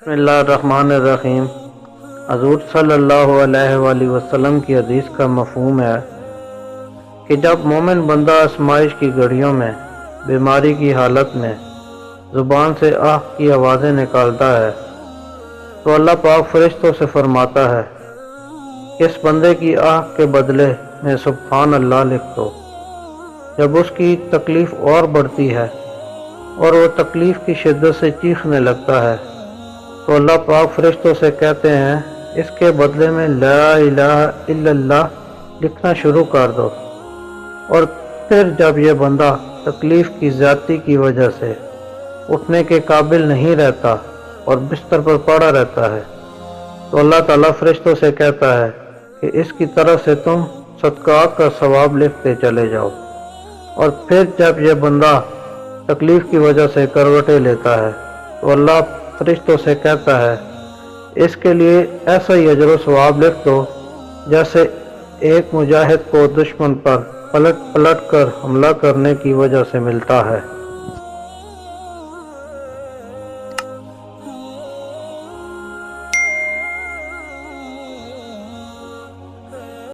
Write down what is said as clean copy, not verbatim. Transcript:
بسم اللہ الرحمن الرحیم۔ حضور صلی اللہ علیہ وآلہ وسلم کی حدیث کا مفہوم ہے کہ جب مومن بندہ آزمائش کی گھڑیوں میں، بیماری کی حالت میں زبان سے آہ کی آوازیں نکالتا ہے تو اللہ پاک فرشتوں سے فرماتا ہے اس بندے کی آہ کے بدلے میں سبحان اللہ لکھ دو۔ جب اس کی تکلیف اور بڑھتی ہے اور وہ تکلیف کی شدت سے چیخنے لگتا ہے تو اللہ پاک فرشتوں سے کہتے ہیں اس کے بدلے میں لا الہ الا اللہ لکھنا شروع کر دو۔ اور پھر جب یہ بندہ تکلیف کی زیادتی کی وجہ سے اٹھنے کے قابل نہیں رہتا اور بستر پر پڑا رہتا ہے تو اللہ تعالیٰ فرشتوں سے کہتا ہے کہ اس کی طرف سے تم صدقات کا ثواب لکھتے چلے جاؤ۔ اور پھر جب یہ بندہ تکلیف کی وجہ سے کروٹیں لیتا ہے تو اللہ فرشتوں سے کہتا ہے اس کے لیے ایسا ہی اجر و ثواب لکھ دو جیسے ایک مجاہد کو دشمن پر پلٹ کر حملہ کرنے کی وجہ سے ملتا ہے۔